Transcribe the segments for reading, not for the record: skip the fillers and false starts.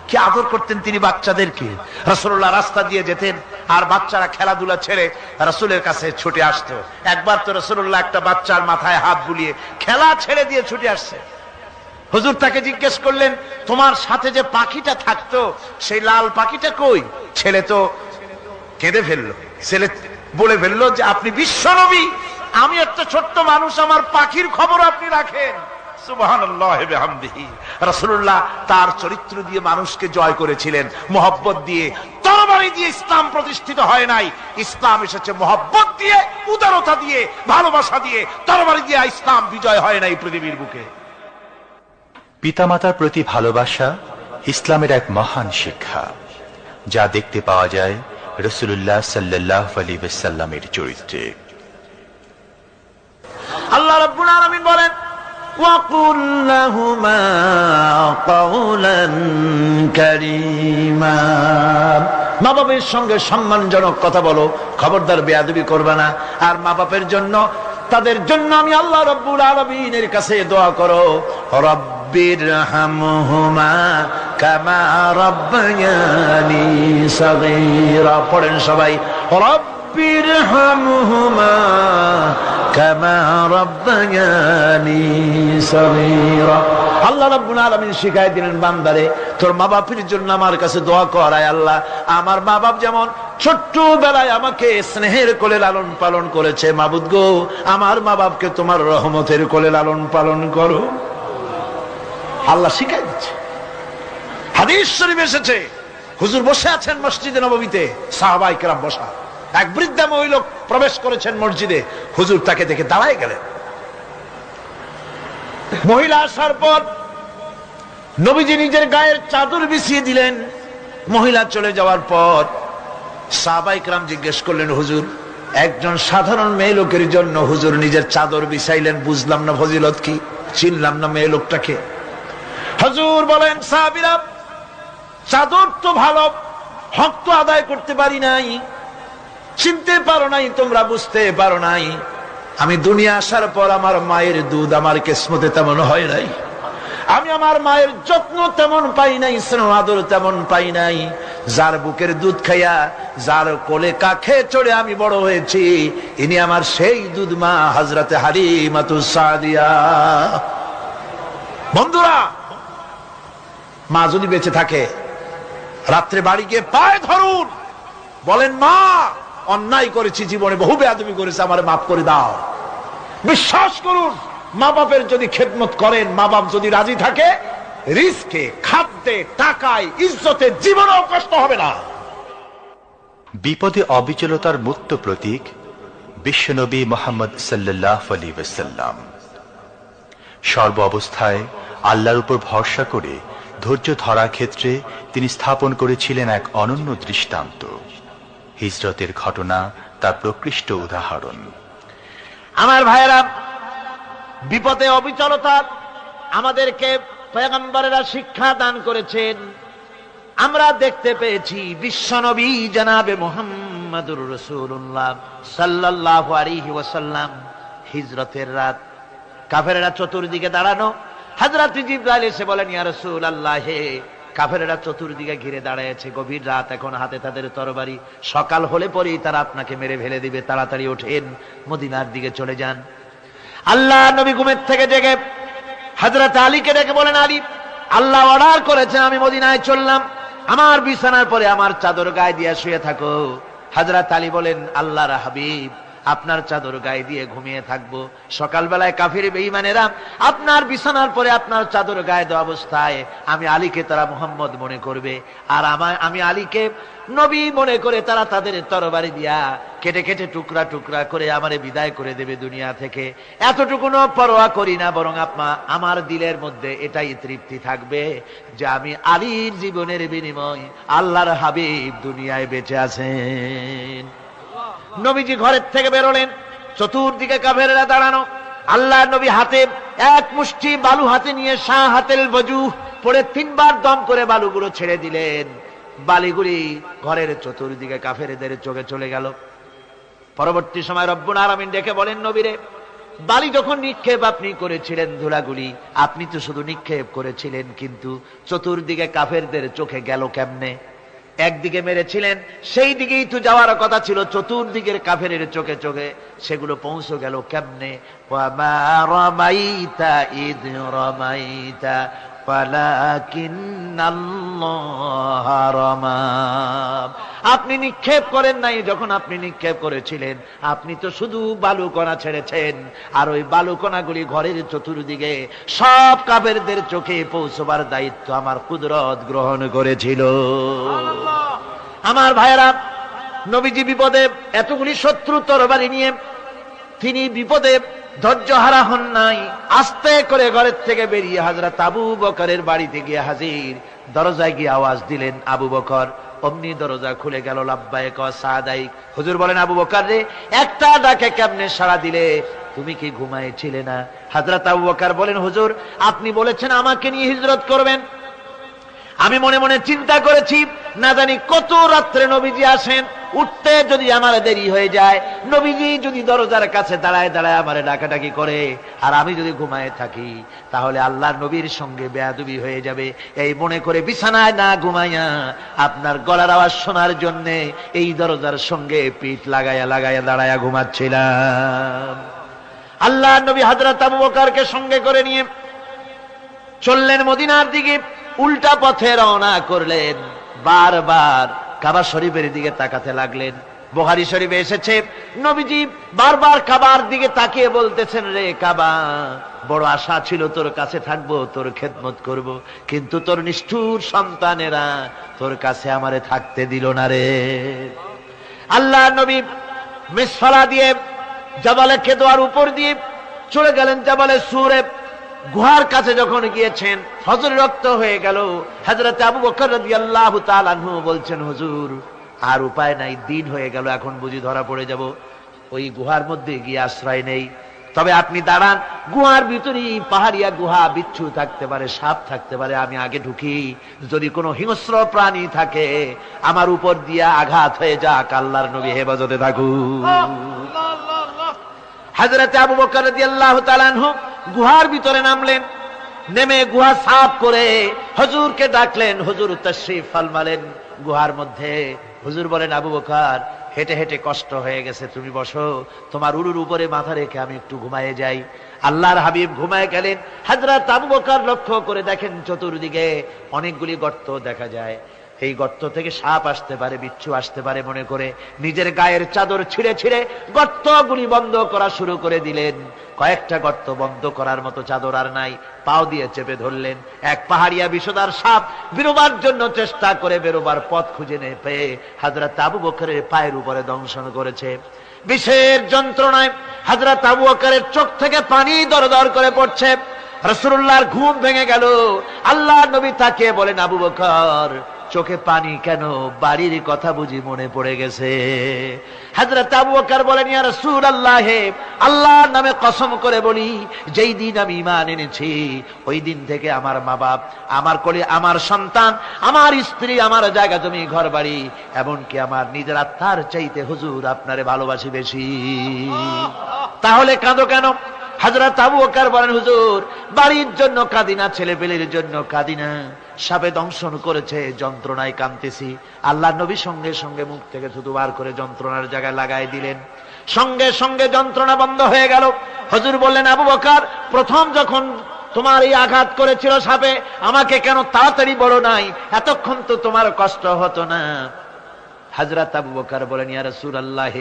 কি আদর করতেন তিনি বাচ্চাদেরকে। রাসূলুল্লাহ রাস্তা দিয়ে যেতেন আর বাচ্চারা খেলাধুলা ছেড়ে রাসূলের কাছে ছুটে আসতো। একবার তো রাসূলুল্লাহ একটা বাচ্চার মাথায় হাত বুলিয়ে খেলা ছেড়ে দিয়ে ছুটে আসছে। হুজুর তাকে জিজ্ঞেস করলেন, তোমার সাথে যে পাখিটা থাকতো সেই লাল পাখিটা কই? ছেলে তো কেঁদে ফেললো। ছেলে বলে ফেললো যে আপনি বিশ্বনবী, আমি একটা ছোট্ট মানুষ, আমার পাখির খবর আপনি রাখেন। সুবহানাল্লাহি ওয়া বিহামদিহি। রাসূলুল্লাহ তার চরিত্র দিয়ে মানুষকে জয় করেছিলেন, মহব্বত দিয়ে। তরবারি দিয়ে ইসলাম প্রতিষ্ঠিত হয় নাই, ইসলাম এসেছে মহব্বত দিয়ে, উদারতা দিয়ে, ভালোবাসা দিয়ে। তরবারি দিয়ে ইসলাম বিজয় হয় নাই পৃথিবীর বুকে। পিতামাতার প্রতি ভালোবাসা ইসলামের এক মহান শিক্ষা, যা দেখতে পাওয়া যায় রাসূলুল্লাহ সাল্লাল্লাহু আলাইহি ওয়াসাল্লামের চরিত্রে। আল্লাহ রাব্বুল আলামিন বলেন, ওয়াকুল লাহুমা কাওলান কারীমা। মা বাবার সঙ্গে সম্মানজনক কথা বলো, খবরদার বেয়াদবি করবে না। আর মা বাপের জন্য, তাদের জন্য আমি আল্লাহ রাব্বুল আলামিনের কাছে দোয়া করো, রব্বিরহামহুমা কামা রাব্বায়ানি সাগীরা। পড়েন সবাই, রব্বিরহামহুমা কামা রাব্বায়ানি সাগীরা। আল্লাহ রাব্বুল আলামিন শিখাই দিলেন বান্দারে, তোর মা বাপের জন্য আমার কাছে দোয়া কর, আয় আল্লাহ আমার মা বাপ যেমন ছোট্টবেলায় আমাকে স্নেহের কোলে লালন পালন করেছে, মাবুদ গো আমার মা বাপকে তোমার রহমতের কোলে লালন পালন করো। আল্লাহ শিখাই দিচ্ছে। হাদিস শরীফ এসেছে, হুজুর বসে আছেন মসজিদে নববীতে, সাহাবায়ে কেরাম বসা। এক বৃদ্ধা মহিলা প্রবেশ করেছেন মসজিদে, হুজুর তাকে দেখে দাঁড়ায় গেলেন। মহিলা আসার পর নবীজি নিজের গায়ের চাদর বিছিয়ে দিলেন। মহিলা চলে যাওয়ার পর সাহাবায়ে কেরাম জিজ্ঞেস করলেন, হুজুর একজন সাধারণ মেয়ে লোকের জন্য হুজুর নিজের চাদর বিছাইলেন, বুঝলাম না ফজিলত কি, চিনলাম না মেয়ে লোকটাকে। হুজুর বলেন, সাহাবীরা চাদর তো ভালো, হক তো আদায় করতে পারি নাই, চিনতে পারো নাই, তোমরা বুঝতে পারো নাই। আমি দুনিয়া আসার পর আমার মায়ের দুধ আমার কিসমতে তেমন হয় নাই, আমি আমার মায়ের যত্ন তেমন পাই নাই, স্নেহ আদর তেমন পাই নাই। যার বুকের দুধ খাইয়া, যার কোলে কাখে চড়ে আমি বড় হয়েছি, ইনি আমার সেই দুধ মা হযরতে হালিমাতুস সাদিয়া। বন্ধুরা, মা যদি বেঁচে থাকে, রাত্রে বাড়ি গিয়ে পায়ে ধরুন, বলেন মা অন্যায় করেছি, জীবনে বহু বেয়াদবি করেছি, আমারে মাফ করে দাও। বিশ্বাস করুন, মা বাপের যদি খেদমত করেন, মা বাপ যদি রাজি থাকে, রিজকে, খাদ্যে, টাকায়, ইজ্জতে জীবনেও কষ্ট হবে না। বিপদে অবিচলতার মূর্ত প্রতীক বিশ্বনবী মুহাম্মদ সাল্লাল্লাহু আলাইহি ওয়াসাল্লাম। সর্ব অবস্থায় আল্লাহর উপর ভরসা করে ধৈর্য ধরার ক্ষেত্রে তিনি স্থাপন করেছিলেন এক অনন্য দৃষ্টান্ত। হিজরতের ঘটনা তার প্রকৃষ্ট উদাহরণ। আমার ভাইয়েরা, বিপদে অবিচলতা আমাদেরকে পয়গম্বরেরা শিক্ষা দান করেছেন। আমরা দেখতে পেয়েছি বিশ্বনবী জনাবে মুহাম্মদুর রাসূলুল্লাহ সাল্লাল্লাহু আলাইহি ওয়াসাল্লাম হিজরতের রাত, কাফেররা চতুর্দিকে দাঁড়ানো। হযরত জিবরাইল এসে বলেন, ইয়া রাসূলুল্লাহ, হে কাফেররা চতুর্দিকে ঘিরে দাঁড়িয়েছে, গভীর রাত, এখন হাতে তাদের তরবারি, সকাল হলে পরেই তারা আপনাকে মেরে ফেলে দিবে, তাড়াতাড়ি ওঠেন, মদিনার দিকে চলে যান। আল্লাহ নবী ঘুমের থেকে জেগে হযরত আলীকে ডেকে বলেন, আলী, আল্লাহ অর্ডার করেছেন আমি মদিনায় চললাম, আমার বিছানার পরে আমার চাদর গায়ে দিয়ে শুয়ে থাকো। হযরত আলী বলেন, আল্লাহর হাবিব, আপনার চাদর গায়ে দিয়ে ঘুমিয়ে থাকবো, সকালবেলায় কাফির বেঈমানেরা আপনার বিছানার পরে আপনার চাদর গায়ে দেওয়া অবস্থায় আমি আলীকে তারা মুহাম্মদ মনে করবে, আর আমি আলীকে নবী মনে করে তারা তাদের তরবারি দিয়া কেটে কেটে টুকরা টুকরা করে আমারে বিদায় করে দেবে দুনিয়া থেকে। এতটুকুনো পরোয়া করি না, বরং আমার দিলের মধ্যে এটাই তৃপ্তি থাকবে যে আমি আলীর জীবনের বিনিময় আল্লাহর হাবিব দুনিয়ায় বেঁচে আছেন। নবীজি ঘরের থেকে বেরোলেন, চতুর্দিকে কাফেররা দাঁড়ানো। আল্লাহ নবী হাতে এক মুষ্টি বালু হাতে নিয়ে শাহাতেল ওযু পড়ে 3 বার দম করে বালুগুলো ছেড়ে দিলেন। বালিগুলি ঘরের চতুর্দিকে কাফেরদের চোখে চলে গেল। পরবর্তী সময় রব্বুল আলামিন ডেকে বলেন, নবীরে বালি যখন নিক্ষেপ আপনি করেছিলেন, ধুলাগুলি আপনি তো শুধু নিক্ষেপ করেছিলেন, কিন্তু চতুর্দিকে কাফেরদের চোখে গেল কেমনে? একদিকে মেরেছিলেন, সেই দিকেই তো যাওয়ার কথা ছিল, চতুর্দিকের কাফেরের চোখে চোখে সেগুলো পৌঁছে গেল কেমনে? ওয়ামা রামাইতা ইদ রামাইতা ওয়ালাকিন্নাল্লাহা রামা। আপনি নিক্ষেপ করেন নাই, যখন আপনি নিক্ষেপ করেছিলেন আপনি তো শুধু বালুকণা ছেড়েছেন, আর ওই বালুকণাগুলি ঘরের চতুর্দিকে সব কাফেরদের চোখে পৌঁছবার দায়িত্ব আমার কুদরত গ্রহণ করেছিল। আমার ভাইয়েরা, নবীজি বিপদে, এতগুলি শত্রু তরবারি নিয়ে তিনি বিপদে ধৈর্য হারা হন নাই। আস্তে করে ঘরের থেকে বেরিয়ে হযরত আবু বকরের বাড়িতে গিয়ে হাজির। দরজায় গিয়ে আওয়াজ দিলেন আবু বকর, অমনি দরজা খুলে গেল। লাব্বাইক ওয়া সাদাইক। হুজুর বলেন, আবু বকর রে, একটা ডাকে কেমনে সাড়া দিলে? তুমি কি ঘুমাইছিলে না? হযরত আবু বকর বলেন, হুজুর আপনি বলেছেন আমাকে নিয়ে হিজরত করবেন, আমি মনে মনে চিন্তা করেছি, না জানি কত রাত্রে নবীজি আসেন, উঠতে যদি আমার দেরি হয়ে যায়, নবীজি যদি দরজার কাছে দাঁড়ায় দাঁড়ায় আমারে ডাকাডাকি করে, আর আমি যদি ঘুমায় থাকি, তাহলে আল্লাহর নবীর সঙ্গে বেয়াদবি হয়ে যাবে। এই মনে করে বিছানায় না ঘুমাইয়া আপনার গলার আওয়াজ শোনার জন্য এই দরজার সঙ্গে পিঠ লাগাইয়া লাগাইয়া দাঁড়াইয়া ঘুমাচ্ছিলাম। আল্লাহর নবী হযরত আবু বকরকে সঙ্গে করে নিয়ে চললেন মদিনার দিকে। উল্টা পথে রওনা করলেন। বারবার কাবা শরীফের দিকে তাকাতে লাগলেন। বুখারী শরীফে এসেছে, নবীজি বারবার কাবার দিকে তাকিয়ে বলতেছেন, রে কাবা, বড় আশা ছিল তোর কাছে থাকবো, তোর খেদমত করব, কিন্তু তোর নিষ্ঠুর সন্তানেরা তোর কাছে আমারে থাকতে দিল না রে। আল্লাহ নবী মিসফালা দিয়ে জাবালে কেদোয়ার উপর দিয়ে চলে গেলেন জাবালে সুরে। গুহার কাছে যখন গিয়েছেন, ফজর রক্ত হয়ে গেল। হযরত আবু বকর রাদিয়াল্লাহু তাআলা আনহু বলছেন, হুজুর আর উপায় নাই, দিন হয়ে গেল, এখন বুঝি ধরা পড়ে যাব, ওই গুহার মধ্যে গিয়ে আশ্রয় নেই। তবে আপনি দাঁড়ান, গুহার ভিতরেই পাহাড়িয়া গুহা, বিচ্ছু থাকতে পারে, সাপ থাকতে পারে, আমি আগে ঢুকি, যদি কোনো হিংস্র প্রাণী থাকে আমার উপর দিয়া আঘাত হয়ে যাক, আল্লাহর নবী হেফাজতে থাকুক। হযরত আবু বকর রাদিয়াল্লাহু তাআলা আনহু গুহার ভিতরে নামলেন। নেমে গুহা সাফ করে হুজুরকে ডাকলেন। হুজুর তাশরীফ ফরমালেন গুহার মধ্যে। হুজুর বলেন, আবু বকর, হেঁটে হেঁটে কষ্ট হয়ে গেছে, তুমি বসো, তোমার উরুর উপরে মাথা রেখে আমি একটু ঘুমায়ে যাই। আল্লাহর হাবিব ঘুমায় গেলেন। হযরত আবু বকর লক্ষ্য করে দেখেন চতুর্দিকে অনেকগুলি গর্ত দেখা যায়। এই গর্ত থেকে সাপ আসতে পারে, বিচ্ছু আসতে পারে মনে করে নিজের গায়ের চাদর ছিঁড়ে ছিঁড়ে গর্তগুলি বন্ধ করা শুরু করে দিলেন। কয়েকটা গর্ত বন্ধ করার মতো চাদর আর নাই, পাও দিয়ে চেপে ধরলেন। এক পাহাড়িয়া বিষধর সাপ বেরোবার জন্য চেষ্টা করে বেরোবার পথ খুঁজে না পেয়ে হযরত আবু বকরের পায়ের উপরে দংশন করেছে। বিষের যন্ত্রণায় হযরত আবু বকরের চোখ থেকে পানি দরদর করে পড়ছে। রাসূলুল্লাহর ঘুম ভেঙে গেল। আল্লাহর নবী তাকিয়ে বলেন, আবু বকর, চোখে পানি কেন? বাড়ির কথা বুঝি মনে পড়ে গেছে? হযরত আবু বকর বলেন, ইয়া রাসূলুল্লাহ, আল্লাহর নামে কসম করে বলি, যেই দিন আমি ঈমান এনেছি ওই দিন থেকে আমার মা বাপ, আমার কোলে আমার সন্তান, আমার স্ত্রী, আমার জায়গা জমি ঘর বাড়ি, এমনকি আমার নিজের আত্মার চাইতে হুজুর আপনারে ভালোবাসি বেশি। তাহলে কাঁদো কেন? হযরত আবু বকর বলেন, হুজুর বাড়ির জন্য কাঁদি না, ছেলে পেলের জন্য কাঁদি না, সাপে দংশন করেছে, যন্ত্রণায় কাঁদতেছি। আল্লাহর নবী সঙ্গে সঙ্গে মুখ থেকে থুতু বার করে যন্ত্রণার জায়গায় লাগাই দিলেন। সঙ্গে সঙ্গে যন্ত্রণা বন্ধ হয়ে গেল। হুজুর বললেন, আবু বকর, প্রথম যখন তোমার এই আঘাত করেছিল সাপে, আমাকে কেন তাড়াতাড়ি বলো নাই? এতক্ষণ তো তোমার কষ্ট হতো না। হযরত আবু বকর বলেন, ইয়া রাসূলুল্লাহ,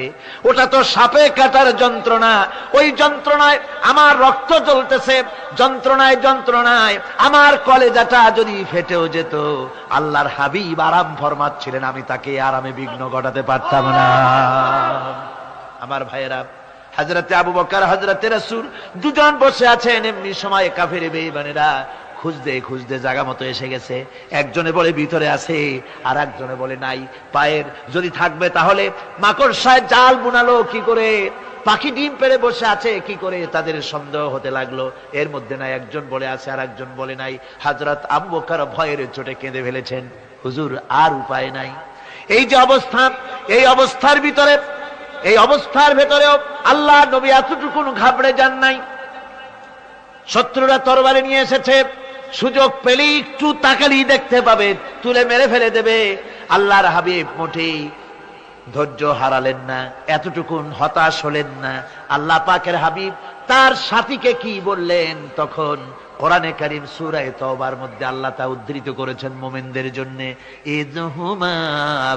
ওটা তো সাপে কাটার যন্ত্রণা, ওই যন্ত্রণায় আমার রক্ত জ্বলতেছে, যন্ত্রণায় যন্ত্রণায় আমার কলেজাটা যদি ফেটেও যেত। আল্লাহর হাবিব আরাম ফরমাচ্ছিলেন, আমি তাকে আরামে বিঘ্ন ঘটাতে পারতাম না। আমার ভাইয়েরা, হযরত আবু বকর, হযরত রাসূল দুজন বসে আছেন। এমনি সময় কাফের বেঈমানেরা খুঁজতে খুঁজতে জায়গা মতো এসে গেছে। একজনে বলে ভিতরে আছে, আর একজনে বলে নাই। পায়ের যদি থাকবে তাহলে মাকড়সায় জাল বুনালো কি করে, পাখি ডিম পেড়ে বসে আছে কি করে, তাদের সন্দেহ হতে লাগলো। এর মধ্যে নাই একজন বলে আছে, আর একজন বলে নাই। হযরত আবু বকর ভয়ের চোটে কেঁদে ফেলেছেন, হুজুর আর উপায় নাই। এই যে অবস্থা, এই অবস্থার ভিতরে, এই অবস্থার ভেতরেও আল্লাহ নবী এতটুকু ঘাবড়ে যান নাই। শত্রুরা তরবারি নিয়ে এসেছে, সুযোগ পেলেই একটু তাকালেই দেখতে পাবে, তুলে মেরে ফেলে দেবে। আল্লাহর হাবিব মোটেই ধৈর্য হারালেন না, এতটুকুন হতাশ হলেন না। আল্লাহ পাকের হাবিব তার সাথীকে কি বললেন? তখন কোরআনে কারীম সূরা তাওবার মধ্যে আল্লাহ তা উদ্ধৃত করেছেন মুমিনদের জন্য, ইযহুমা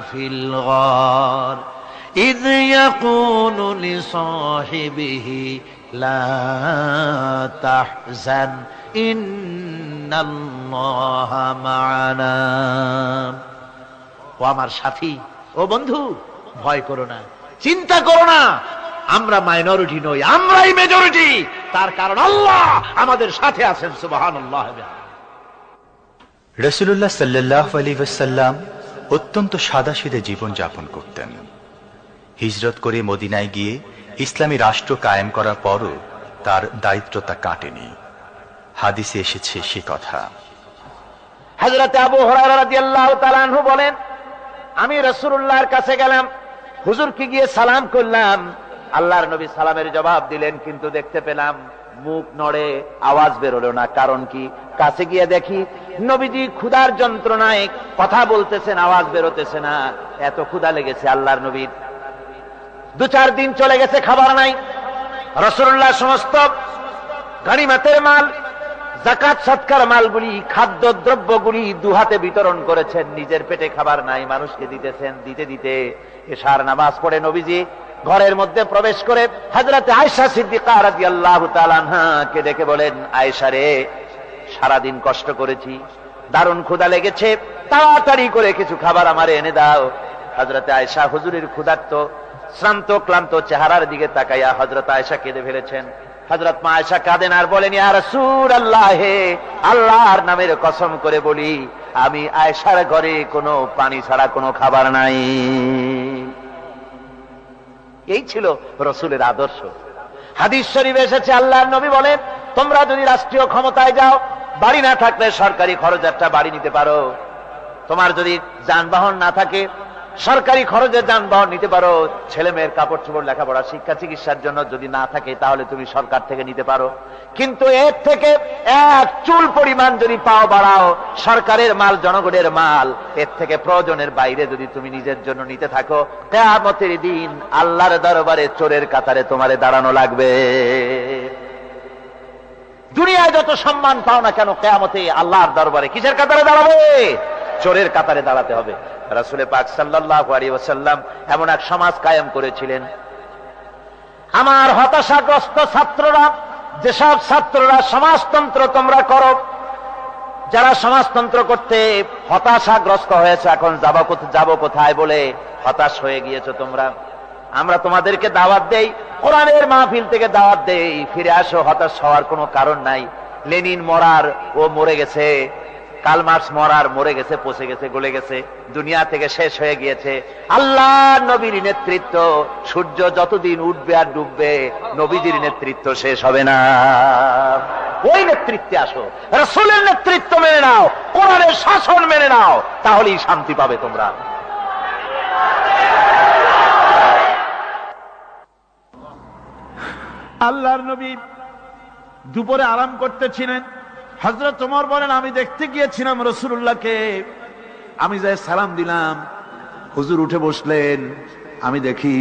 ফিল গার ইয ইয়াকুলু লিসাহিবিহি লা তাহজান ইন্নাল্লাহা মা'ানা। ও আমার সাথী, ও বন্ধু, ভয় করো না, চিন্তা করো না, আমরা মাইনরিটি নই, আমরাই মেজরিটি। তার কারণ আল্লাহ আমাদের সাথে আছেন। সুবহানাল্লাহ। রাসূলুল্লাহ সাল্লাল্লাহু আলাইহি ওয়াসাল্লাম অত্যন্ত সাদাসিধে জীবন যাপন করতেন। হিজরত করে মদিনায় গিয়ে ইসলামী রাষ্ট্র কায়েম করার পরও তার দারিদ্রতা কাটেনি। হাদিসে এসেছে সে কথা। হযরত আবু হুরায়রা রাদিয়াল্লাহু তাআলা আনহু বলেন, আমি রাসূলুল্লাহর কাছে গেলাম, হুজুরকে গিয়ে সালাম করলাম। আল্লাহর নবী সালামের জবাব দিলেন, কিন্তু দেখতে পেলাম মুখ নড়ে, আওয়াজ বেরোলো না। কারণ কি? কাছে গিয়ে দেখি নবীজি ক্ষুধার যন্ত্রণায় কথা বলতেছেন, আওয়াজ বেরোতেছে না। এত ক্ষুধা লেগেছে আল্লাহর নবীর। 2-4 দিন চলে গেছে, খাবার নাই। রাসূলুল্লাহ সমস্ত গনিমতের মাল, যাকাত সদকার মালগুলি, খাদ্য দ্রব্যগুলি দুহাতে বিতরণ করেছেন। নিজের পেটে খাবার নাই, মানুষকে দিতেছেন। দিতে দিতে এশার নামাজ পড়ে নবীজি ঘরের মধ্যে প্রবেশ করে হযরত আয়েশা সিদ্দিকা রাদিয়াল্লাহু তাআলা আনহাকে ডেকে বলেন, আয়েশা রে, সারাদিন কষ্ট করেছি, দারুণ ক্ষুধা লেগেছে, তাড়াতাড়ি করে কিছু খাবার আমারে এনে দাও। হযরত আয়েশা হুজুরের ক্ষুধার্ত শ্রান্ত ক্লান্ত চেহারার দিকে তাকাইয়া হযরত আয়েশা কেঁদে ফেলেছেন। হযরত মা আয়েশা কাঁদেন আর বলেন, ইয়া রাসূলুল্লাহ, হে আল্লাহর নামের কসম করে বলি, আমি আয়েশার ঘরে কোনো পানি ছাড়া কোনো খাবার নাই। এই ছিল রাসূলের আদর্শ। হাদিস শরীফে এসেছে, আল্লাহর নবী বলেন, তোমরা যদি রাষ্ট্রীয় ক্ষমতায় যাও, বাড়ি না থাকলে সরকারি খরচ একটা বাড়ি নিতে পারো। তোমার যদি যানবাহন না থাকে, সরকারি খরচে যানবাহন নিতে পারো। ছেলে মেয়ের কাপড় চোপড়, লেখাপড়া, শিক্ষা, চিকিৎসার জন্য যদি না থাকে, তাহলে তুমি সরকার থেকে নিতে পারো। কিন্তু এর থেকে এক চুল পরিমাণ যদি পাও বাড়াও, সরকারের মাল জনগণের মাল, এর থেকে প্রয়োজনের বাইরে যদি তুমি নিজের জন্য নিতে থাকো, কিয়ামতের দিন আল্লাহর দরবারে চোরের কাতারে তোমারে দাঁড়ানো লাগবে। দুনিয়ায় যত সম্মান পাও না কেন, কিয়ামতে আল্লাহর দরবারে কিসের কাতারে দাঁড়াবে? চোরের কাতারে দাঁড়াতে হবে। রাসূল পাক সাল্লাল্লাহু আলাইহি ওয়াসাল্লাম এমন এক সমাজ কায়েম করেছিলেন। আমার হতাশাগ্রস্ত ছাত্ররা, যেসব ছাত্ররা সমাজতন্ত্র তোমরা করো, যারা সমাজতন্ত্র করতে হতাশাগ্রস্ত হয়েছে, এখন যাব কোথায় বলে হতাশ হয়ে গিয়েছো তোমরা, আমরা তোমাদেরকে দাওয়াত দেই, কোরআনের মাহফিল থেকে দাওয়াত দেই, ফিরে আসো। হতাশ হওয়ার কোনো কারণ নাই। লেনিন মরার, ও মরে গেছে। কার্ল মার্কস মরার, মরে গেছে, পচে গেছে, গলে গেছে, দুনিয়া থেকে শেষ হয়ে গিয়েছে। আল্লাহ নবীর নেতৃত্ব, সূর্য যতদিন উঠবে আর ডুববে, নবীজির নেতৃত্ব শেষ হবে না। ওই নেতৃত্বে আসো, রাসূলের নেতৃত্ব মেনে নাও, কোরআনের শাসন মেনে নাও, তাহলেই শান্তি পাবে তোমরা। আল্লাহর নবী দুপুরে আরাম করতেছিলেন। হযরত ওমর বলেন, আমি দেখতে গিয়েছিলাম রাসূলুল্লাহকে, আমি যাই সালাম দিলাম, হুজুর উঠে বসলেন। আমি দেখি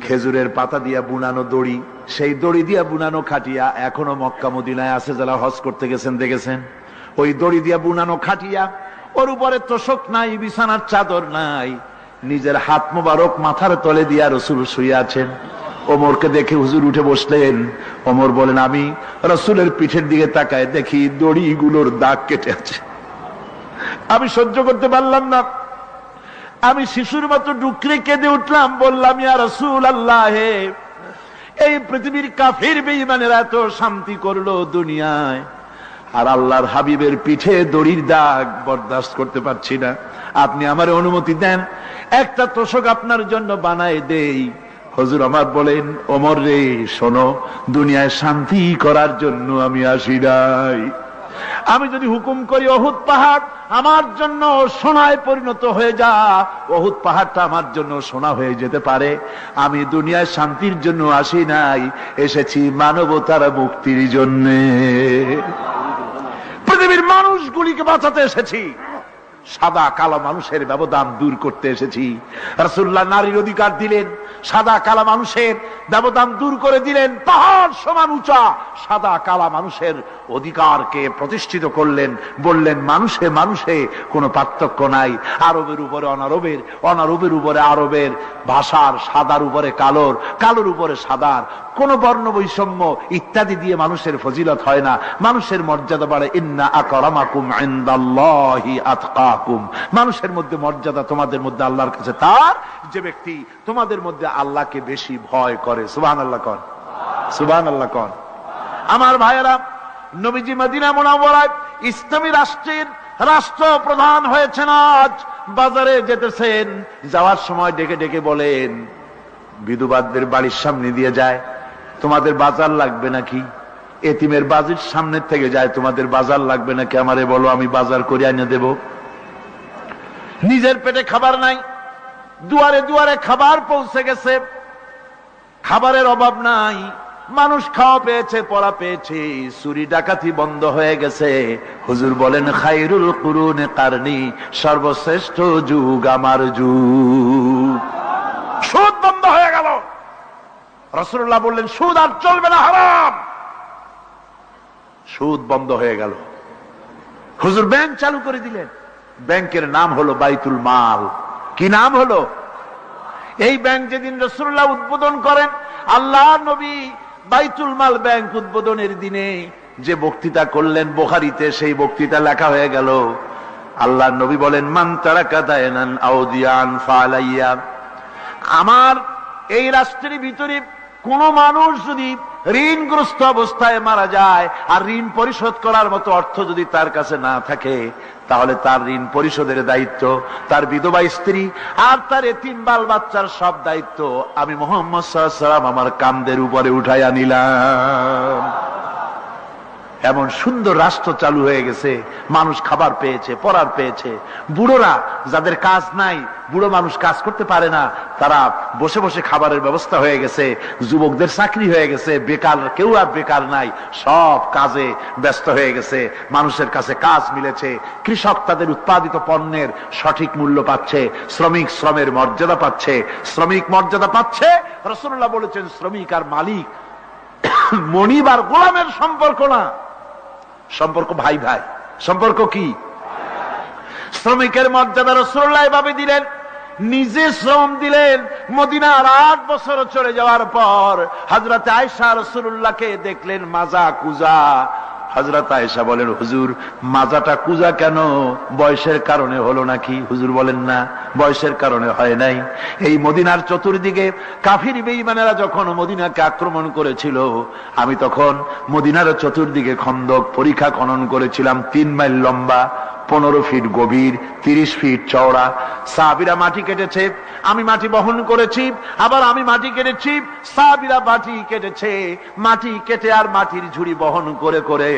খেজুরের পাতা দিয়া বুনানো দড়ি, সেই দড়ি দিয়া বুনানো খাটিয়া এখনো মক্কা মদিনায় আছে, যারা হজ করতে গেছেন দেখেছেন। ওই দড়ি দিয়া বুনানো খাটিয়া, ওর উপরে তোশক নাই, বিছানার চাদর নাই, নিজের হাত মোবারক মাথার তলে দিয়া রাসূল শুয়ে আছেন। ওমরকে দেখে হুজুর উঠে বসলেন। ওমর বলেন, আমি রাসূলের পিঠের দিকে তাকায় দেখি দড়িগুলোর দাগ কেটে আছে। আমি সহ্য করতে পারলাম না, আমি শিশুর মতো ডুকরে কেঁদে উঠলাম, বললাম, ইয়া রাসূলুল্লাহ, হে, এই পৃথিবীর কাফির বেঈমানেরা এত শান্তি করলো দুনিয়ায়, আর আল্লাহর হাবিবের পিঠে দড়ির দাগ বরদাস্ত করতে পারছি না। আপনি আমার অনুমতি দেন, একটা তোশক আপনার জন্য বানায় দেই। হুজুর আমার বলেন, ওমর রে, শোনো, দুনিয়ায় শান্তি করার জন্য আমি আসি নাই। আমি যদি হুকুম করি উহুদ পাহাড় আমার জন্য সোনায় পরিণত হয়ে যা, উহুদ পাহাড়টা আমার জন্য সোনা হয়ে যেতে পারে। আমি দুনিয়ায় শান্তির জন্য আসি নাই, এসেছি মানবতার মুক্তির জন্য। পৃথিবীর মানুষগুলিকে বাঁচাতে এসেছি, সাদা কালো মানুষের ব্যবধান দূর করতে এসেছি। রাসূলুল্লাহ নারীর অধিকার দিলেন, সাদা কালা মানুষের ব্যবধান দূর করে দিলেন। পাহাড় সমান উঁচা সাদা কালা মানুষের অধিকারকে প্রতিষ্ঠিত করলেন, বললেন মানুষে মানুষে কোনো পার্থক্য নাই। আরবের উপরে অনারবের, অনারবের উপরে আরবের, ভাষার সাদার উপরে কালোর, কালোর উপরে সাদার, কোন বর্ণ বৈষম্য ইত্যাদি দিয়ে মানুষের ফজিলত হয় না, মানুষের মর্যাদা বাড়ে। ইন্না আকরামাকুম ইনদাল্লাহি আতকাকুম, মানুষের মধ্যে মর্যাদা তোমাদের মধ্যে আল্লাহর কাছে তার যে ব্যক্তি তোমাদের মধ্যে আল্লাহকে বেশি ভয় করে। সুবহানাল্লাহ কর, সুবহানাল্লাহ কর। আমার ভাইয়েরা, নবীজি মদিনা মুনাওয়ারায় ইসলামী রাষ্ট্রের রাষ্ট্রপ্রধান হয়েছেন। আজ বাজারে যেতেছেন, যাওয়ার সময় ডেকে ডেকে বলেন, বিধবাদের বাড়ির সামনে দিয়ে যায়, তোমাদের বাজার লাগবে নাকি? এতিমের বাড়ির সামনে থেকে যায়, তোমাদের বাজার লাগবে নাকি? আমারে বলো, আমি বাজার করে এনে দেব। নিজের পেটে খাবার নাই, দুয়ারে দুয়ারে খাবার পৌঁছে গেছে, খাবারের অভাব নাই, মানুষ খাওয়া পেয়েছে, পড়া পেয়েছে, চুরি ডাকাতি বন্ধ হয়ে গেছে। হুজুর বলেন, খায়রুল কুরুনে কারনি, সর্বশ্রেষ্ঠ যুগ আমার যুগ। সুদ বন্ধ হয়ে গেল। রাসূলুল্লাহ বললেন, সুদ আর চলবে না, হারাম। সুদ বন্ধ হয়ে গেল। হুজুর ব্যাংক চালু করে দিলেন। ব্যাংকের নাম হলো বাইতুল মাল। কি নাম হলো? এই ব্যাংক যেদিন রাসূলুল্লাহ উদ্বোধন করেন, আল্লাহর নবী বাইতুল মাল ব্যাংক উদ্বোধনের দিনে যে বক্তৃতা করলেন, বুখারীতে সেই বক্তৃতা লেখা হয়ে গেল। আল্লাহর নবী বলেন, মান তারাকা দায়নান আও দিয়ান ফালাইয়া, আমার এই রাষ্ট্রের ভিতরে কোন মানুষ যদি ঋণগ্রস্ত অবস্থায় মারা যায় আর ঋণ পরিশোধ করার মতো অর্থ যদি তার কাছে না থাকে, তাহলে তার ঋণ পরিশোধের দায়িত্ব, তার বিধবা স্ত্রী আর তার এতিম বাল বাচ্চার সব দায়িত্ব আমি মুহাম্মদ সাল্লাল্লাহু আলাইহি ওয়াসাল্লাম আমার কাঁধের উপরে উঠাইয়া নিলাম। এমন সুন্দর রাষ্ট্র চালু হয়ে গেছে, মানুষ খাবার পেয়েছে, পড়ার পেয়েছে। বুড়োরা, যাদের কাজ নাই, বুড়ো মানুষ কাজ করতে পারে না, তারা বসে বসে খাবারের ব্যবস্থা হয়ে গেছে। যুবকদের চাকরি হয়ে গেছে, বেকার কেউ আর বেকার নাই, সব কাজে ব্যস্ত হয়ে গেছে, মানুষের কাছে কাজ মিলেছে। কৃষক তাদের উৎপাদিত পণ্যের সঠিক মূল্য পাচ্ছে, শ্রমিক শ্রমের মর্যাদা পাচ্ছে, শ্রমিক মর্যাদা পাচ্ছে। রাসূলুল্লাহ বলেছেন, শ্রমিক আর মালিক, মনিব আর গোলামের সম্পর্ক না, সম্পর্ক ভাই ভাই। সম্পর্ক কি? শ্রমিকের মর্যাদা রাসূলুল্লাহ এভাবে দিলেন, নিজে শ্রম দিলেন। মদিনার 8 বছর চলে যাওয়ার পর হযরত আয়েশা রাসূলুল্লাহকে দেখলেন মাজা কুজা। হযরত আয়েশা বলেন, হুজুর মাজাটা কুজা কেন? বয়সের কারণে হলো নাকি? হুজুর বলেন, না, বয়সের কারণে হয় নাই। এই মদিনার চতুর্দিকে কাফির বেঈমানেরা যখন মদিনাকে আক্রমণ করেছিল, আমি তখন মদিনার চতুর্দিকে খন্দক পরিখা খনন করেছিলাম, 3 মাইল লম্বা, 15 ফিট গভীর, 30 ফিট চওড়া। সাহাবীরা মাটি কেটেছে, আমি মাটি বহন করেছি, আবার আমি মাটি কেটেছি, সাহাবীরা মাটি কেটেছে। মাটি কেটে আর মাটির ঝুড়ি বহন করে করে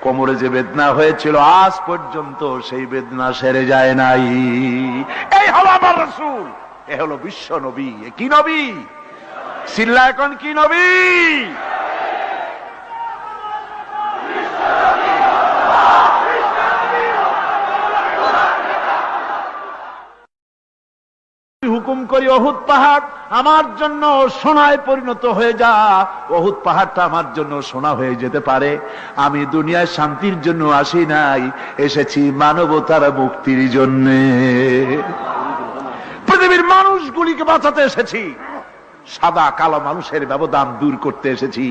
কোমরে যে বেদনা হয়েছিল, আজ পর্যন্ত সেই বেদনা সেরে যায় নাই। এই হলো আমার রাসূল, এ হলো বিশ্ব নবী। কি নবী? সিল্লা এখন কি নবী? হুকুম করি, উহুদ পাহাড় আমার জন্য সোনায় পরিণত হয়ে যা, উহুদ পাহাড়টা আমার জন্য সোনা হয়ে যেতে পারে। আমি দুনিয়ায় শান্তির জন্য আসি নাই, এসেছি মানবতার মুক্তির জন্য। পৃথিবীর মানুষগুলিকে বাঁচাতে এসেছি, সাদা কালো মানুষের ব্যবধান দূর করতে এসেছি।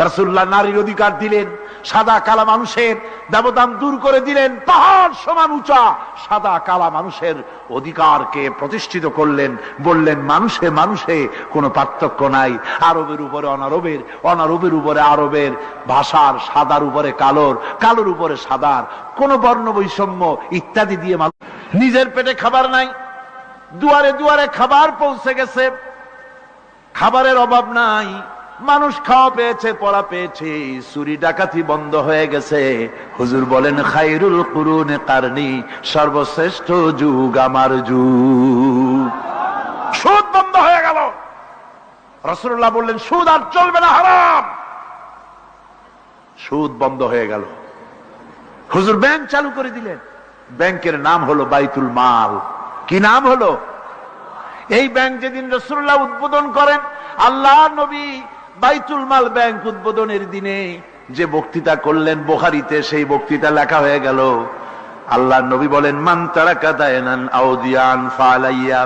রাসূলুল্লাহ নারীর অধিকার দিলেন, সাদা কালা মানুষের ব্যবধান দূর করে দিলেন। পাহাড় সমান উঁচা সাদা কালা মানুষের অধিকারকে প্রতিষ্ঠিত করলেন, বললেন মানুষে মানুষে কোনো পার্থক্য নাই। আরবের উপরে অনারবের, অনারবের উপরে আরবের, ভাষার সাদার উপরে কালোর, কালোর উপরে সাদার, কোন বর্ণ বৈষম্য ইত্যাদি দিয়ে মানুষ। নিজের পেটে খাবার নাই, দুয়ারে দুয়ারে খাবার পৌঁছে গেছে, খাবারের অভাব নাই, মানুষ খাওয়া পেয়েছে, পড়া পেয়েছে, চুরি ডাকাতি বন্ধ হয়ে গেছে। হুজুর বলেন খায়রুল কুরুনে কারনি, সর্বশ্রেষ্ঠ যুগ আমার যুগ। সুদ বন্ধ হয়ে গেল। রাসূলুল্লাহ বললেন সুদ আর চলবে না, হারাম। সুদ বন্ধ হয়ে গেল। হুজুর ব্যাংক চালু করে দিলেন। ব্যাংকের নাম হলো বাইতুল মাল। কি নাম হলো? এই ব্যাংক যেদিন রাসূলুল্লাহ উদ্বোধন করেন, আল্লাহর নবী বাইতুল মাল ব্যাংক উদ্বোধনের দিনে যে বক্তৃতা করলেন, বুখারীতে সেই বক্তৃতা লেখা হয়ে গেল। আল্লাহর নবী বলেন মান তারাকা দায়নান আও দিয়ান ফালাইয়া,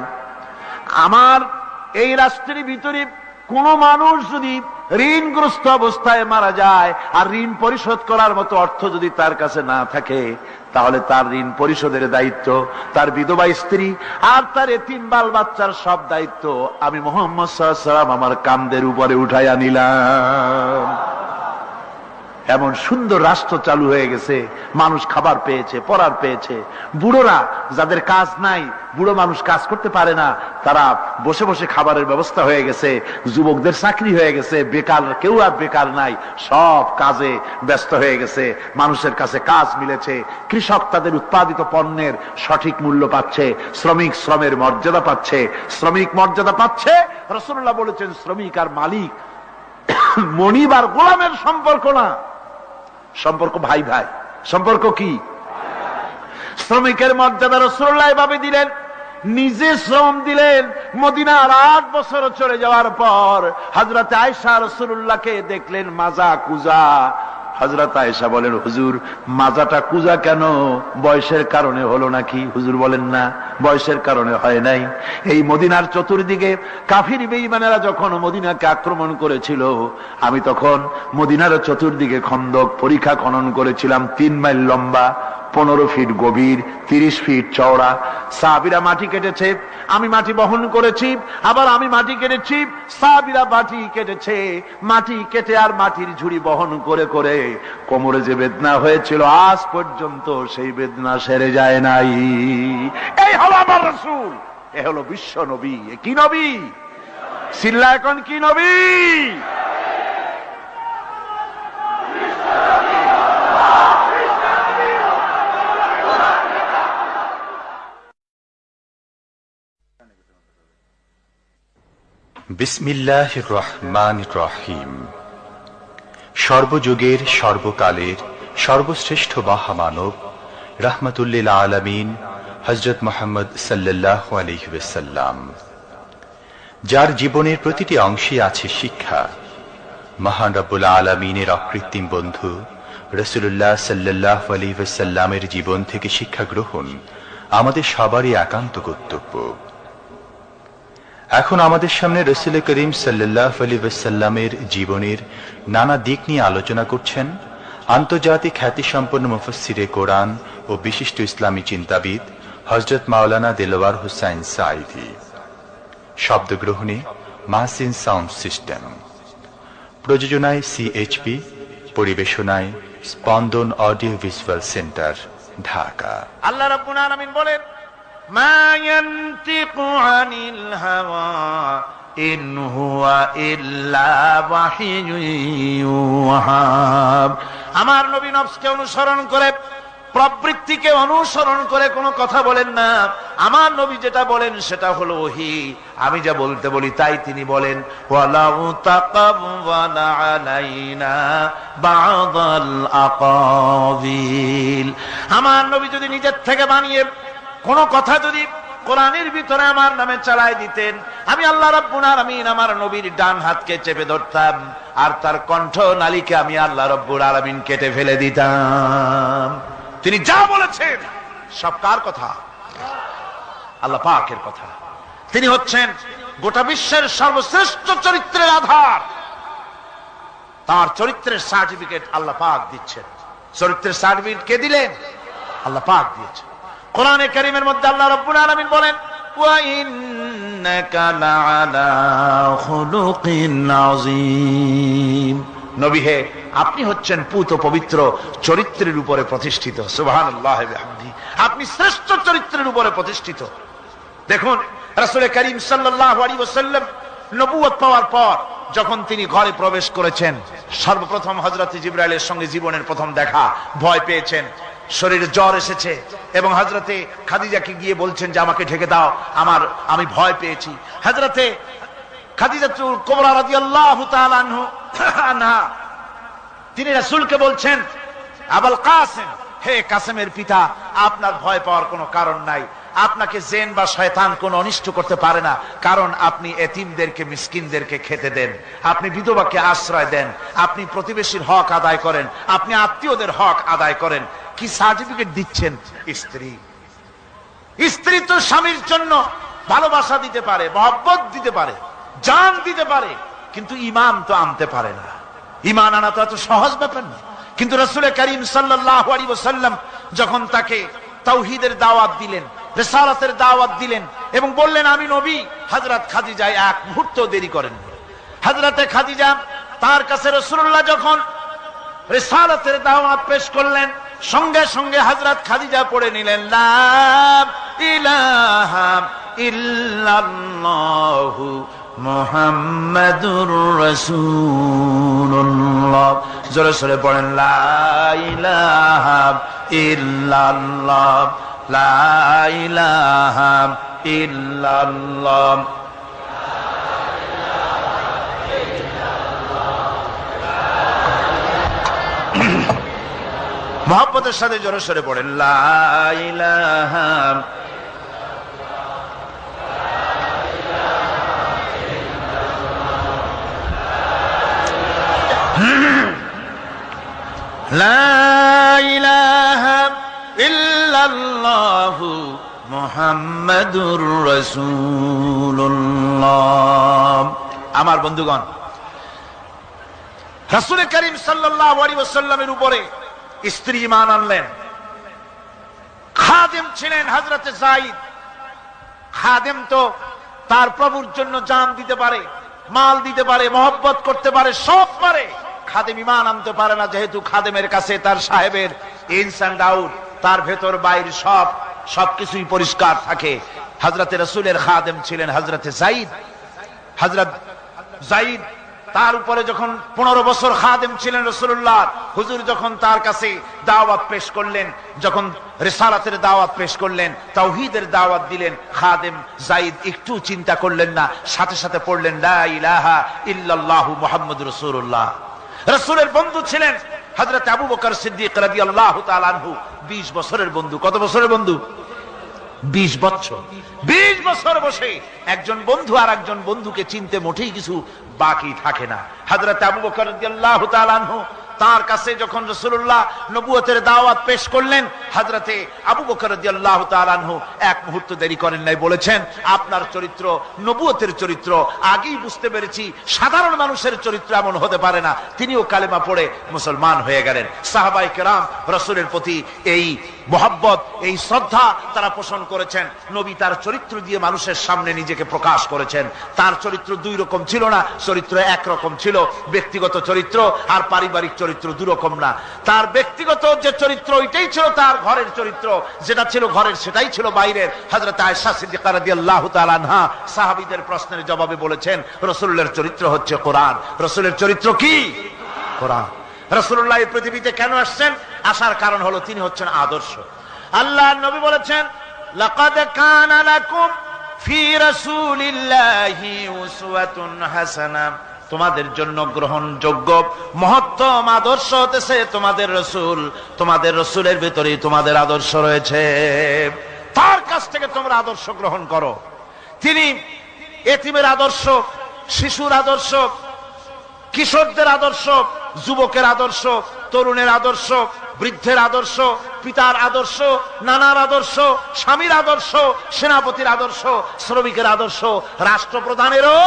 আমার এই রাষ্ট্রের ভিতরে কোন মানুষ যদি ঋণগ্রস্ত অবস্থায় মারা যায় আর ঋণ পরিশোধ করার মতো অর্থ যদি তার কাছে না থাকে, তাহলে তার ঋণ পরিশোধের দায়িত্ব, তার বিধবা স্ত্রী আর তার এতিম বাল বাচ্চার সব দায়িত্ব আমি মুহাম্মদ সাল্লাল্লাহু আলাইহি ওয়াসাল্লাম আমার কাঁধের উপরে উঠাইয়া নিলাম। এমন সুন্দর রাষ্ট্র চালু হয়ে গেছে। মানুষ খাবার পেয়েছে, পড়ার পেয়েছে। বুড়োরা যাদের কাজ নাই, বুড়ো মানুষ কাজ করতে পারে না, তারা বসে বসে খাবারের ব্যবস্থা হয়ে গেছে। যুবকদের চাকরি হয়ে গেছে, বেকার কেউ আর বেকার নাই, সব কাজে ব্যস্ত হয়ে গেছে। মানুষের কাছে কাজ মিলেছে। কৃষক তাদের উৎপাদিত পণ্যের সঠিক মূল্য পাচ্ছে। শ্রমিক শ্রমের মর্যাদা পাচ্ছে। শ্রমিক মর্যাদা পাচ্ছে। রাসূলুল্লাহ বলেছেন শ্রমিক আর মালিক মনিব আর গোলামের সম্পর্ক না, সম্পর্ক ভাই ভাই। সম্পর্ক কি? শ্রমিকের মর্যাদা রাসূলুল্লাহ এভাবে দিলেন, নিজে শ্রম দিলেন। মদিনার 8 বছর চলে যাওয়ার পর হযরত আয়েশা রাসূলুল্লাহকে দেখলেন মাজা কুজা। হযরত আয়েশা বলেন হুজুর মাজাটা কুজা কেন? বয়সের কারণে হলো নাকি? হুজুর বলেন না, বয়সের কারণে হয় নাই। এই মদিনার চতুর্দিকে কাফির বেঈমানেরা যখন মদিনাকে আক্রমণ করেছিল, আমি তখন মদিনার চতুর্দিকে খন্দক পরিখা খনন করেছিলাম। 3 মাইল লম্বা, 15 ফিট গভীর, 30 ফিট চওড়া। সাহাবীরা মাটি কেটেছে, আমি মাটি বহন করেছি, আবার আমি মাটি কেটেছি, সাহাবীরা মাটি কেটেছে। মাটি কেটে আর মাটির ঝুড়ি বহন করে করে কোমরে যে বেদনা হয়েছিল আজ পর্যন্ত সেই বেদনা সেরে যায় নাই। এই হলো আমার রাসূল, এ হলো বিশ্ব নবী। কি নবী? সিল্লা এখন কি নবী? বিসমিল্লাহির রহমানির রহিম। সর্বযুগের সর্বকালের সর্বশ্রেষ্ঠ মহামানব রাহমাতুল্লিল আলামিন হযরত মুহাম্মদ সাল্লাল্লাহু আলাইহি ওয়াসাল্লাম, যার জীবনের প্রতিটি অংশে আছে শিক্ষা, মহান রব্বুল আলামিনের অকৃত্রিম বন্ধু রাসূলুল্লাহ সাল্লাল্লাহু আলাইহি ওয়াসাল্লামের জীবন থেকে শিক্ষা গ্রহণ আমাদের সবারই একান্ত কর্তব্য। এখন আমাদের সামনে রাসূল করিম সাল্লাল্লাহু আলাইহি ওয়াসাল্লামের জীবনের নানা দিক নিয়ে আলোচনা করছেন আন্তর্জাতিক খ্যাতিসম্পন্ন মুফাসসিরে কোরআন ও বিশিষ্ট ইসলামী চিন্তাবিদ হযরত মাওলানা দেলোয়ার হোসাইন সাঈদী। শব্দগ্রহণে মাহসিন সাউন্ড সিস্টেম, প্রযোজনায় সিএইচপি, পরিবেশনায় স্পন্দন অডিও ভিজুয়াল সেন্টার, ঢাকা। আল্লাহ রাব্বুল আলামিন বলেন মা ইয়ানতিকু আনিল হাওয়া ইন হুয়া ইল্লা ওয়াহিয়ুন ইউহা। আমার নবী নফসকে অনুসরণ করে, প্রবৃত্তিকে অনুসরণ করে কোনো কথা বলেন না। আমার নবী যেটা বলেন সেটা হলো ওহী। আমি যা বলতে বলি তাই তিনি বলেন। ওয়ালাউ তাকাওয়ালা আলাইনা বা'দাল আকাবিল। আমার নবী যদি নিজের থেকে বানিয়ে কোন কথা যদি কোরআনের ভিতরে আমার নামে চালায় দিতেন, আমি আল্লাহ রাব্বুল আলামিন আমার নবীর ডান হাতকে চেপে ধরতাম আর তার কণ্ঠ নালীকে আমি আল্লাহ রাব্বুল আলামিন কেটে ফেলে দিতাম। তিনি যা বলেছেন সব কার কথা? আল্লাহ পাকের কথা। তিনি হচ্ছেন গোটা বিশ্বের সর্বশ্রেষ্ঠ চরিত্রের আধার। তার চরিত্রের সার্টিফিকেট আল্লাহ পাক দিচ্ছেন। চরিত্রের সার্টিফিকেট কে দিলেন? আল্লাহ পাক দিয়েছেন। কোরআনে কারীমের মধ্যে আল্লাহ রাব্বুল আলামিন বলেন ওয়া ইন্নাকা লাআলা খুলুকিন আযীম। নবী হে, আপনি হচ্ছেন পুত পবিত্র চরিত্রের উপরে প্রতিষ্ঠিত। সুবহানাল্লাহি ওয়া বিহামদিহি। আপনি শ্রেষ্ঠ চরিত্রের উপরে প্রতিষ্ঠিত। দেখুন রাসূল করিম সাল্লাল্লাহু আলাইহি ওয়াসাল্লাম নবুয়ত পাওয়ার পর যখন তিনি ঘরে প্রবেশ করেছেন, সর্বপ্রথম হযরত জিবরাইলের সঙ্গে জীবনের প্রথম দেখা, ভয় পেয়েছেন, শরীরে জ্বর এসেছে এবং হযরতে খাদিজাকে গিয়ে বলছেন যে আমাকে ঢেকে দাও, আমি ভয় পেয়েছি। হযরতে খাদিজাতুল কুবরা রাদিয়াল্লাহু তাআলা আনহা তিনি রাসূলকে বলছেন, আবুল কাসেম, হে কাসেমের পিতা, আপনার ভয় পাওয়ার কোনো কারণ নাই, আপনাকে জিন বা শয়তান কোনো অনিষ্ট করতে পারে না, কারণ আপনি এতিমদেরকে, মিসকিনদেরকে খেতে দেন, আপনি বিধবাকে আশ্রয় দেন, আপনি প্রতিবেশীর হক আদায় করেন, আপনি আত্মীয়দের হক আদায় করেন। কি সার্টিফিকেট দিচ্ছেন? স্ত্রী তো স্বামীর জন্য ভালোবাসা দিতে পারে, মহব্বত দিতে পারে, জান দিতে পারে, কিন্তু ঈমান তো আনতে পারে না। ঈমান আনা তো এত সহজ ব্যাপার না। কিন্তু রাসূল করিম সাল্লাল্লাহু আলাইহি ওয়াসাল্লাম যখন তাকে তাওহীদের দাওয়াত দিলেন, রিসালাতের দাওয়াত দিলেন এবং বললেন আমি নবী, হযরত খাদিজা এক মুহূর্ত দেরি করেন। হযরতে খাদিজা তার কাছে রাসূলুল্লাহ যখন রিসালাতের দাওয়াত পেশ করলেন, সঙ্গে সঙ্গে হযরত খাদিজা পড়ে নিলেন লা ইলাহা ইল্লাল্লাহু মুহাম্মাদুর রাসূলুল্লাহ। জোরে সোরে পড়েন লা ইলাহা ইল্লাল্লাহ, লা ইলাহা ইল্লাল্লাহ। মহব্বতের সাথে জোরে সোরে পড়েন লা ইলাহা লা ইলাহা ইল্লাল্লাহু মুহাম্মাদুর রাসূলুল্লাহ। আমার বন্ধুগণ, রাসূল করিম সাল্লাল্লাহু আলাইহি ওয়াসাল্লামের উপরে স্ত্রী ঈমান আনলেন। খাদেম ছিলেন হযরতে যায়েদ। খাদেম তো তার প্রভুর জন্য জান দিতে পারে, মাল দিতে পারে, মহব্বত করতে পারে, সব পারে। খাদেম ঈমান আনতে পারে না, যেহেতু খাদেমের কাছে তার সাহেবের ইনস এন্ড আউট, তার ভেতর বাইরে সবকিছুই পরিষ্কার থাকে। হযরতে রাসূলের খাদেম ছিলেন হযরতে যায়েদ। হযরত যায়েদ তার উপরে যখন 15 বছর খাদেম ছিলেন রাসূলুল্লাহ, হুজুর যখন তার কাছে দাওয়াত পেশ করলেন, যখন রিসালাতের দাওয়াত পেশ করলেন, তাওহীদের দাওয়াত দিলেন, খাদেম যায়েদ একটু চিন্তা করলেন না, সাথে সাথে পড়লেন লা ইলাহা ইল্লাল্লাহু মুহাম্মাদুর রাসূলুল্লাহ। রাসূলের বন্ধু ছিলেন হযরত আবু বকর সিদ্দিক রাদিয়াল্লাহু তাআলা আনহু। 20 বছরের বন্ধু। কত বছরের বন্ধু? 20 বছর। 20 বছর বসে একজন বন্ধু আর একজন বন্ধুকে চিনতে মোটেই কিছু বাকি থাকে না। হযরত আবু বকর রাদিয়াল্লাহু তাআলা আনহু তার কাছে যখন রাসূলুল্লাহ নবুয়তের দাওয়াত পেশ করলেন, হযরতে আবু বকর রাদিয়াল্লাহু তাআলা আনহু এক মুহূর্ত দেরি করেন নাই, বলেছেন আপনার চরিত্র নবুয়তের চরিত্র। আগেই বুঝতে পেরেছি সাধারণ মানুষের চরিত্র এমন হতে পারে না। তিনিও কালেমা পড়ে মুসলমান হয়ে গেলেন। সাহাবায়ে কেরাম রাসূলের প্রতি এই মহব্বত, এই শ্রদ্ধা তারা পোষণ করেছেন। নবী তার চরিত্র দিয়ে মানুষের সামনে নিজেকে প্রকাশ করেছেন। তার চরিত্র দুই রকম ছিল না, চরিত্র একরকম ছিল। ব্যক্তিগত চরিত্র আর পারিবারিক চরিত্র দুই রকম না। তার ব্যক্তিগত যে চরিত্র ওইটাই ছিল তার ঘরের চরিত্র, যেটা ছিল ঘরের সেটাই ছিল বাইরের। হযরত আয়েশা সিদ্দিকা রাদিয়াল্লাহু তাআলা আনহা সাহাবীদের প্রশ্নের জবাবে বলেছেন রাসূলের চরিত্র হচ্ছে কোরআন। রাসূলের চরিত্র কি? কোরআন। রাসূলুল্লাহ এই পৃথিবীতে কেন আসছেন? আসার কারণ হলো তিনি হচ্ছেন আদর্শ। আল্লাহর নবী বলেছেন লাকাদ কানা লাকুম ফি রাসূলিল্লাহি উসওয়াতুন হাসানাহ, তোমাদের জন্য গ্রহণযোগ্য মহত্তম আদর্শ হতেছে তোমাদের রাসূল। তোমাদের রাসূলের ভিতরেই তোমাদের আদর্শ রয়েছে। তার কাছ থেকে তোমরা আদর্শ গ্রহণ করো। তিনি এতিমের আদর্শ, শিশুর আদর্শ, কিশোরদের আদর্শ, যুবকের আদর্শ, তরুণের আদর্শ, বৃদ্ধের আদর্শ, পিতার আদর্শ, নানার আদর্শ, স্বামীর আদর্শ, সেনাপতির আদর্শ, শ্রমিকের আদর্শ, রাষ্ট্রপ্রধানেরও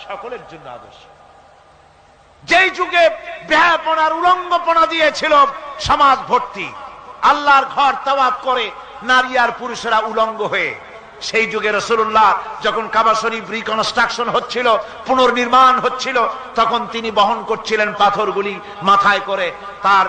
সকলের জন্য আদর্শ। যেই যুগে বেহায়াপনার উলঙ্গপনা দিয়েছিল সমাজ ভর্তি, আল্লাহর ঘর তাওয়াফ করে নারী আর পুরুষেরা উলঙ্গ হয়ে, সেই যুগে রাসূলুল্লাহ যখন কাবা শরীফ রিকনস্ট্রাকশন হচ্ছিল, পুনর্নির্মাণ হচ্ছিল, তখন তিনি বহন করছিলেন পাথরগুলি মাথায় করে। তার